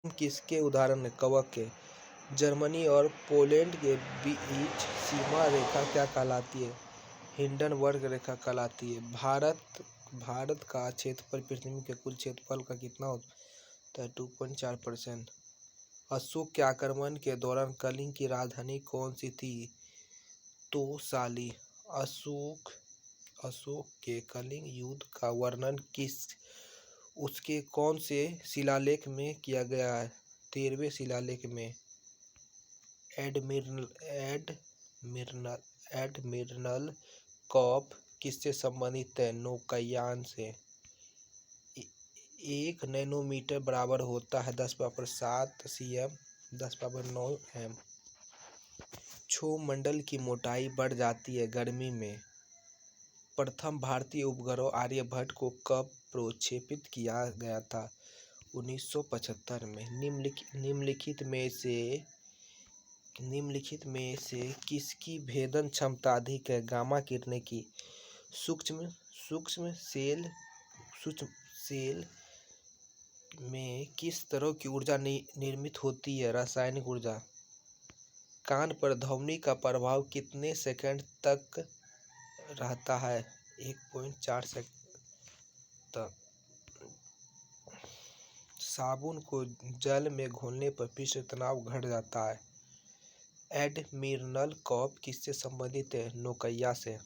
किसके उदाहरण हैं? कवक के। जर्मनी और पोलैंड के बीच सीमा रेखा क्या कहलाती है? हिंडनबर्ग रेखा कहलाती है। भारत का क्षेत्रफल पृथ्वी के कुल क्षेत्रफल का कितना होता है? 2.4%। अशोक के आक्रमण के दौरान कलिंग की राजधानी कौन सी थी? तोसाली। अशोक के कलिंग युद्ध का वर्णन उसके कौन से शिलालेख में किया गया है? 13वें शिलालेख में। एडमिरल कॉप किससे संबंधित है? नौकायान से। 1 नैनोमीटर बराबर होता है 10⁻7 cm 10⁻9 m। क्षोभमंडल की मोटाई बढ़ जाती है गर्मी में। प्रथम भारतीय उपग्रह आर्यभट्ट को कब प्रक्षेपित किया गया था? 1975 में। निम्नलिखित में से किसकी भेदन क्षमता अधिक है? गामा किरणें की। सूक्ष्म सेल में किस तरह की ऊर्जा निर्मित होती है? रासायनिक ऊर्जा। कान पर ध्वनि का प्रभाव कितने सेकंड तक रहता है? 1.4 सेकंड तक। साबुन को जल में घोलने पर पृष्ठ तनाव घट जाता है। एडमिरल कॉप किससे संबंधित है? नौकाया से।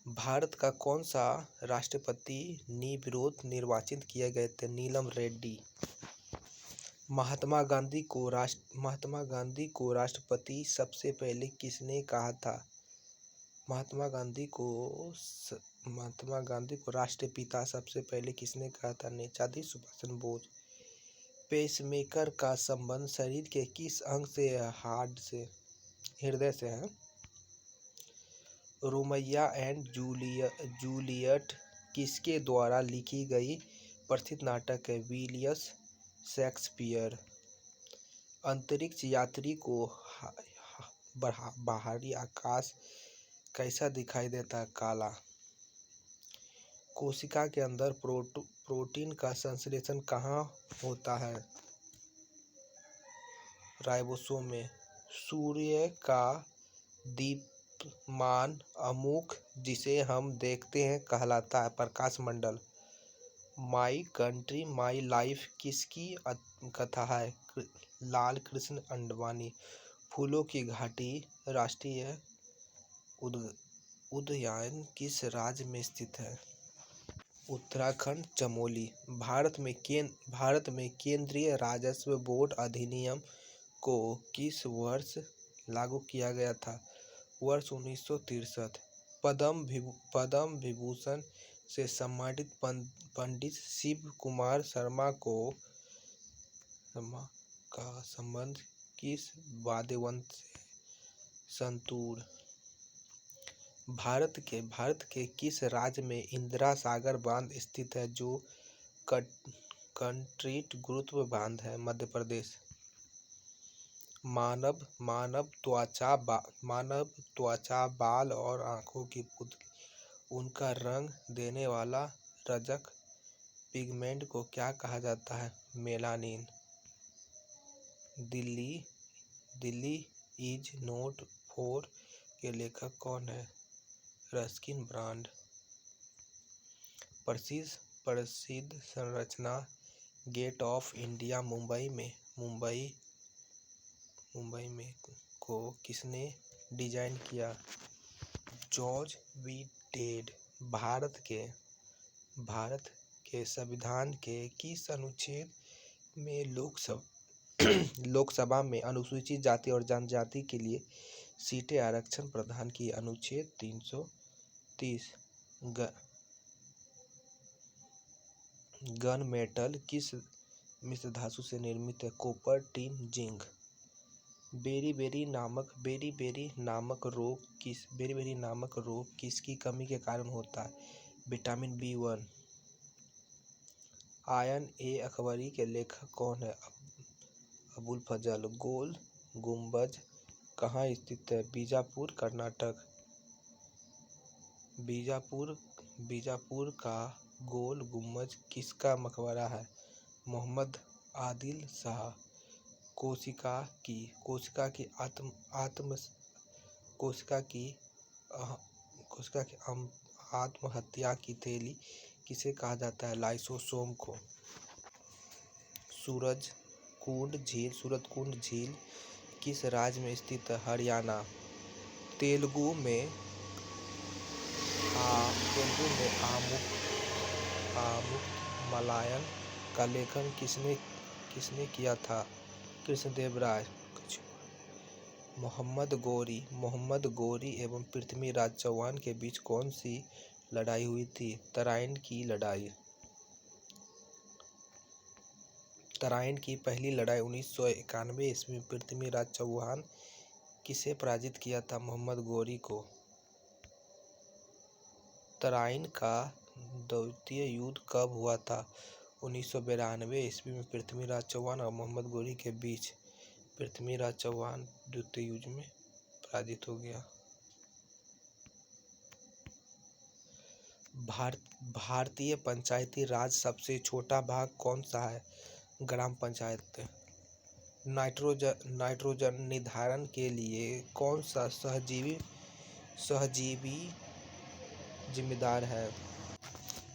भारत का कौन सा राष्ट्रपति निर्विरोध निर्वाचित किए गए थे? नीलम रेड्डी। महात्मा गांधी को राष्ट्रपति सबसे पहले किसने कहा था? महात्मा गांधी को राष्ट्रपिता सबसे पहले किसने कहा था? नेताजी सुभाष चंद्र बोस। पेसमेकर का संबंध शरीर के किस अंग से है? हार्ट से, हृदय से है। रोमियो एंड जूलियट किसके द्वारा लिखी गई प्रसिद्ध नाटक है? William Shakespeare. अंतरिक्ष यात्री को बाहरी आकाश कैसा दिखाई देता है? काला। कोशिका के अंदर प्रोटीन का संश्लेषण कहाँ होता है? राइबोसोम में। सूर्य का दीप्यमान उन्मुख जिसे हम देखते हैं कहलाता है? प्रकाश मंडल। माई कंट्री माई लाइफ किसकी कथा है? लाल कृष्ण आडवाणी। फूलों की घाटी राष्ट्रीय उद्यान किस राज्य में स्थित है? उत्तराखंड। चमोली। भारत में केंद्रीय राजस्व बोर्ड अधिनियम को किस वर्ष लागू किया गया था? वर्ष 1963। पद्म विभूषण से सम्मानित पंडित शिव कुमार शर्मा का संबंध किस वाद्ययंत्र से? संतूर। भारत के किस राज्य में इंदिरा सागर बांध स्थित है जो कंक्रीट गुरुत्व बांध है? मध्य प्रदेश। मानव त्वचा बाल और आंखों की पुतली उनका रंग देने वाला रजक पिगमेंट को क्या कहा जाता है? Melanin. Delhi is not for के लेखक कौन है? Ruskin brand. प्रसिद्ध संरचना गेट ऑफ इंडिया मुंबई में को किसने डिजाइन किया? जॉर्ज व्हिटेड। भारत के संविधान के किस अनुच्छेद में लोकसभा में अनुसूचित जाति और जनजाति के लिए सीटें आरक्षण प्रदान की? अनुच्छेद 330। गन मेटल किस मिश्र धातु से निर्मित है? Copper, tin, zinc. बेरी नामक रोग किसकी कमी के कारण होता है? Vitamin B1। आयन ए अकबरी के लेखक कौन है? अबुल फजल। गोल गुम्बज कहाँ स्थित है? बीजापुर, कर्नाटक। बीजापुर का गोल गुम्बज किसका मकबरा है? मोहम्मद आदिल शाह। कोशिका की कोशिका की आत्म आत्म कोशिका की अह- कोशिका की आत्महत्या की थैली किसे कहा जाता है? लाइसोसोम को। सूरजकुंड झील किस राज्य में स्थित है? हरियाणा। तेलुगु में आमुक्तमाल्यन का लेखन किसने किया था? कृष्णदेवराय। मोहम्मद गौरी एवं पृथ्वीराज चौहान के बीच कौन सी लड़ाई हुई थी? तराइन की लड़ाई। तराइन की पहली लड़ाई 1991 ईस्वी में पृथ्वीराज चौहान किसे पराजित किया था? मोहम्मद गौरी को। तराइन का द्वितीय युद्ध कब हुआ था? 1992 ईस्वी में पृथ्वीराज चौहान और मोहम्मद गौरी के बीच। पृथ्वीराज चौहान द्वितीय युद्ध में पराजित हो गया। भारतीय पंचायती राज सबसे छोटा भाग कौन सा है? ग्राम पंचायत। नाइट्रोजन निर्धारण के लिए कौन सा सहजीवी जिम्मेदार है?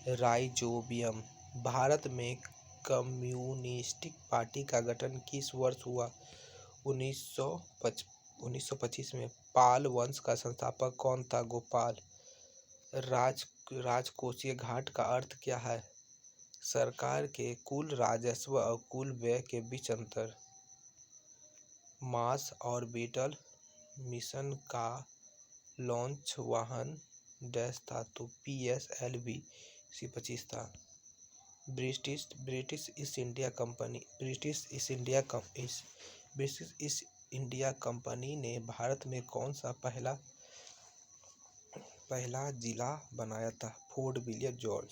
राइजोबियम। भारत में कम्युनिस्ट पार्टी का गठन किस वर्ष हुआ? 1925 में। पाल वंश का संस्थापक कौन था? गोपाल। राजकोषीय घाट का अर्थ क्या है? सरकार के कुल राजस्व और कुल व्यय के बीच अंतर। मार्स ऑर्बिटर मिशन का लॉन्च वाहन डैश था? तो PSLV C-25 था। ब्रिटिश ईस्ट इंडिया कंपनी ने भारत में कौन सा पहला जिला बनाया था? Fort William George.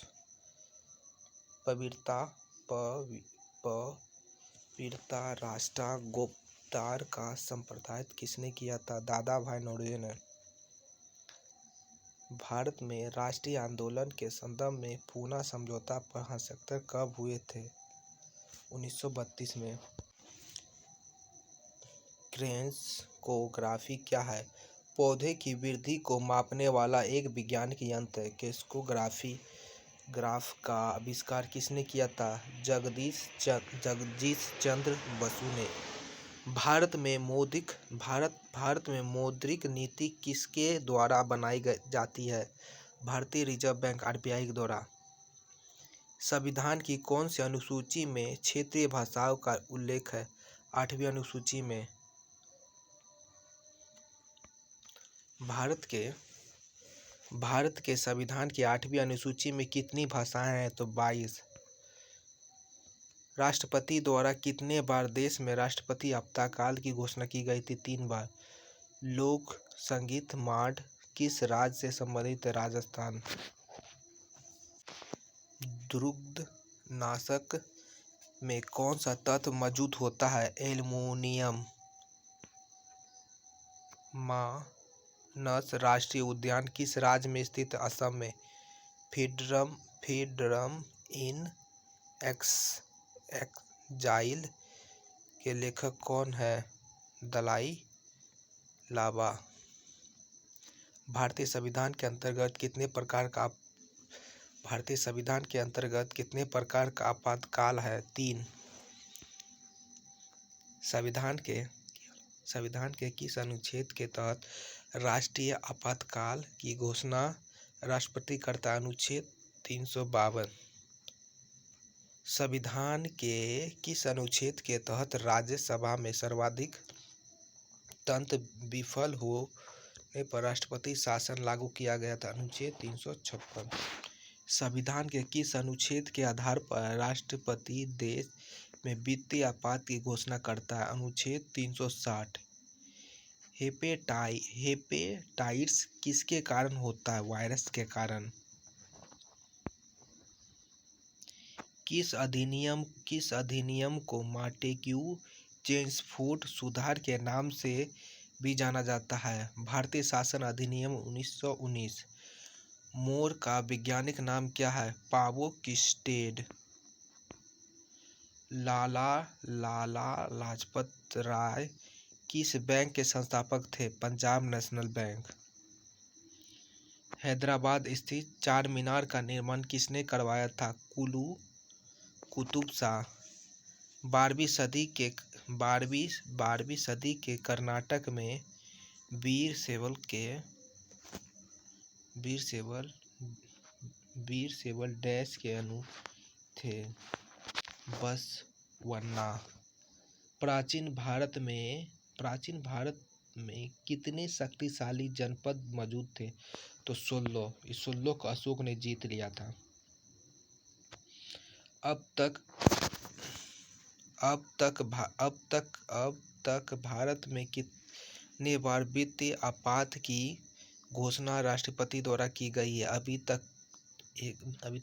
पवित्रता राष्ट्रगोपाल का संपादन किसने किया था? दादा भाई नौरोजी ने। भारत में राष्ट्रीय आंदोलन के संदर्भ में पूना समझौता पर हस्ताक्षर कब हुए थे? 1932 में। क्रेस्कोग्राफी क्या है? पौधे की वृद्धि को मापने वाला एक वैज्ञानिक यंत्र है। क्रेस्कोग्राफ का आविष्कार किसने किया था? जगदीश चंद्र बसु ने। भारत में मौद्रिक नीति किसके द्वारा बनाई जाती है? भारतीय रिजर्व बैंक RBI के द्वारा। संविधान की कौन सी अनुसूची में क्षेत्रीय भाषाओं का उल्लेख है? 8वीं अनुसूची में। भारत के संविधान की 8वीं अनुसूची में कितनी भाषाएं हैं? तो 22। राष्ट्रपति द्वारा कितने बार देश में राष्ट्रपति आपातकाल की घोषणा की गई थी? 3 बार। लोक संगीत मार्ड किस राज्य से संबंधित है? राजस्थान। दुग्धनाशक में कौन सा तत्व मौजूद होता है? एल्युमिनियम। मानस राष्ट्रीय उद्यान किस राज्य में स्थित है? असम में। फ्रीडम इन एक्जाइल के लेखक कौन है? दलाई लामा। भारतीय संविधान के अंतर्गत कितने प्रकार का आपातकाल है? 3। संविधान के किस अनुच्छेद के तहत राष्ट्रीय आपातकाल की घोषणा राष्ट्रपति करता है? अनुच्छेद 352। संविधान के किस अनुच्छेद के तहत राज्यसभा में सर्वाधिक तंत्र विफल होने पर राष्ट्रपति शासन लागू किया गया था? अनुच्छेद 356। संविधान के किस अनुच्छेद के आधार पर राष्ट्रपति देश में वित्तीय आपात की घोषणा करता है? अनुच्छेद 360। हेपेटाइटिस किसके कारण होता है? वायरस के कारण। किस अधिनियम को मॉन्टेग्यू चेम्सफोर्ड सुधार के नाम से भी जाना जाता है? भारतीय शासन अधिनियम 1919। मोर का वैज्ञानिक नाम क्या है? पावो किस्टेड। लाला लाला लाजपत राय किस बैंक के संस्थापक थे? Punjab national bank. हैदराबाद स्थित चार मीनार का निर्माण किसने करवाया था? कुतुब शाह। 12वीं सदी के कर्नाटक में वीर सेवल डैश के अनु थे? बसवन्ना। प्राचीन भारत में कितने शक्तिशाली जनपद मौजूद थे? तो 16। इस 16 को अशोक ने जीत लिया था। अब तक भारत में कितने बार वित्तीय आपात की घोषणा राष्ट्रपति द्वारा की गई है? अभी तक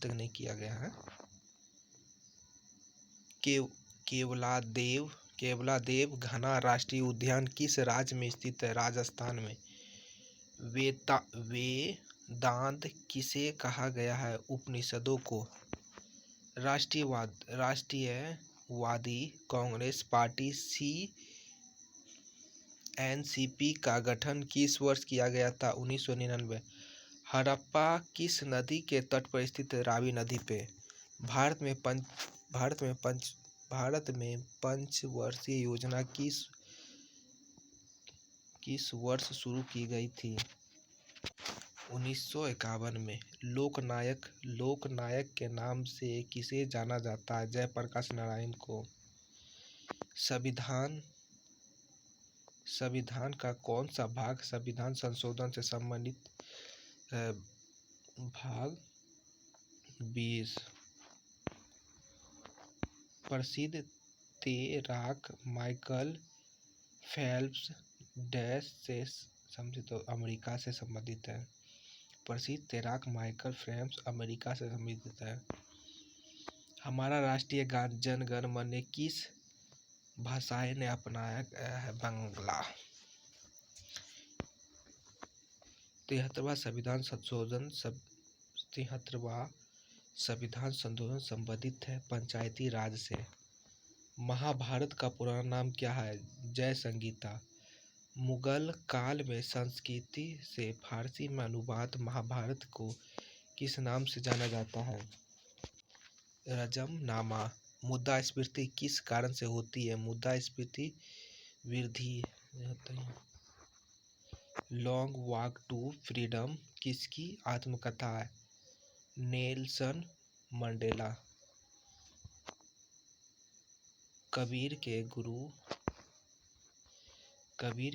नहीं किया गया है। केवलादेव घना राष्ट्रीय उद्यान किस राज्य में स्थित है? राजस्थान में। वेदांत किसे कहा गया है? उपनिषदों को। राष्ट्रीयवादी कांग्रेस पार्टी एनसीपी का गठन किस वर्ष किया गया था? 1999। हड़प्पा किस नदी के तट पर स्थित है? रावी नदी पे। भारत में पंचवर्षीय योजना किस वर्ष शुरू की गई थी? 1951 में। लोकनायक के नाम से किसे जाना जाता है? जयप्रकाश नारायण को। संविधान का कौन सा भाग संविधान संशोधन से संबंधित है? भाग 20। प्रसिद्ध तैराक माइकल फेल्प्स डैश से संबंधित अमेरिका से संबंधित है। प्रसिद्ध तैराक माइकल फेल्प्स अमेरिका से संबंधित है। हमारा राष्ट्रीय गान जन गण मन ने किस भाषाएं ने अपनाया गया है? बांग्ला। 73वां संविधान संशोधन संबंधित है पंचायती राज से। महाभारत का पुराना नाम क्या है? जय संगीता। मुगल काल में संस्कृत से फारसी में अनुवाद महाभारत को किस नाम से जाना जाता है? रजमनामा। मुद्रास्फीति किस कारण से होती है? मुद्रास्फीति वृद्धि होती है। लॉन्ग वॉक टू फ्रीडम किसकी आत्मकथा है? Nelson Mandela. कबीर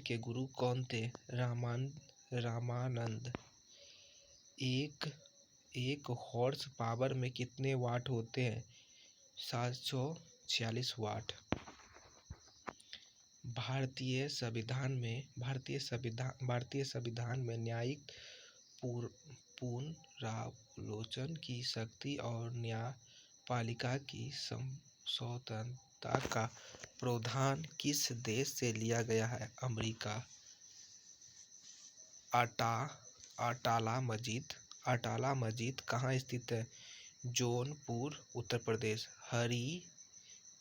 के गुरु कौन थे? रामानंद। एक हॉर्स पावर में कितने वाट होते हैं? 746 वाट। भारतीय संविधान में न्यायिक पुनरावलोकन की शक्ति और न्यायपालिका की स्वतंत्रता का प्रावधान किस देश से लिया गया है? अमेरिका। अटाला मस्जिद कहाँ स्थित है? जौनपुर उत्तर प्रदेश। हरि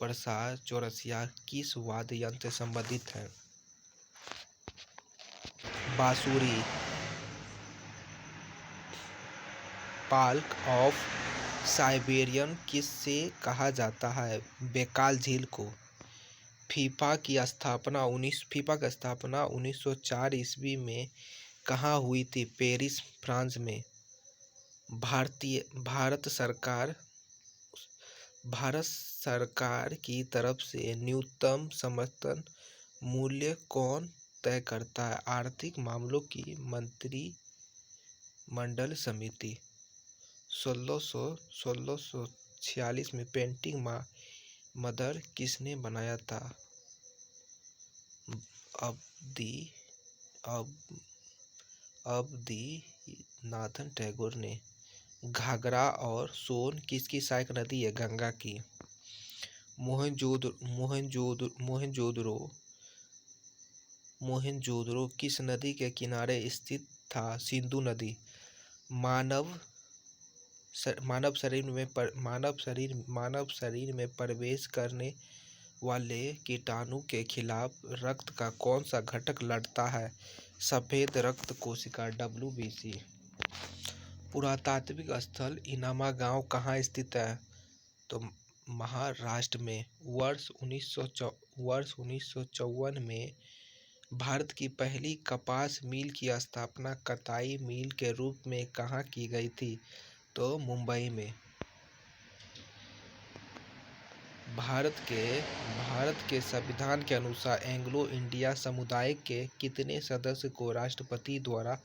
प्रसाद चौरसिया किस वाद्य यंत्र से संबंधित है? बांसुरी। पार्क ऑफ साइबेरियन किससे कहा जाता है? बैकाल झील को। फीफा की स्थापना 1904 ईस्वी में कहाँ हुई थी? पेरिस, फ्रांस में। भारत सरकार की तरफ से न्यूनतम समर्थन मूल्य कौन तय करता है? आर्थिक मामलों की मंत्रिमंडल समिति। 1646 में पेंटिंग मदर किसने बनाया था? अवधेशानाथ टैगोर ने। घाघरा और सोन किसकी सहायक नदी है? गंगा की। मोहनजोदड़ो किस नदी के किनारे स्थित था? सिंधु नदी। मानव शरीर में प्रवेश करने वाले कीटाणु के खिलाफ रक्त का कौन सा घटक लड़ता है? सफेद रक्त कोशिका WBC। पुरातात्विक स्थल इनामा गांव कहाँ स्थित है? तो महाराष्ट्र में। वर्ष 1954 में भारत की पहली कपास मिल की स्थापना कताई मिल के रूप में कहाँ की गई थी? तो मुंबई में। भारत के संविधान के अनुसार एंग्लो इंडियन समुदाय के कितने सदस्य को राष्ट्रपति द्वारा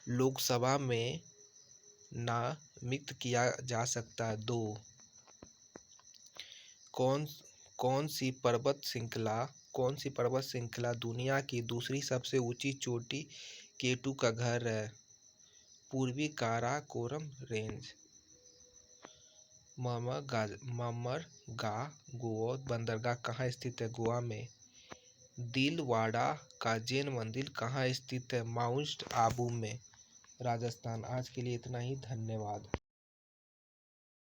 लोकसभा में नामित किया जा सकता है? 2। कौन सी पर्वत श्रृंखला दुनिया की दूसरी सबसे ऊंची चोटी K2 का घर है? पूर्वी काराकोरम रेंज। ममरगाओ बंदरगाह कहाँ स्थित है? गोवा में। दिलवाड़ा का जैन मंदिर कहाँ स्थित है? माउंट आबू में, राजस्थान। आज के लिए इतना ही, धन्यवाद।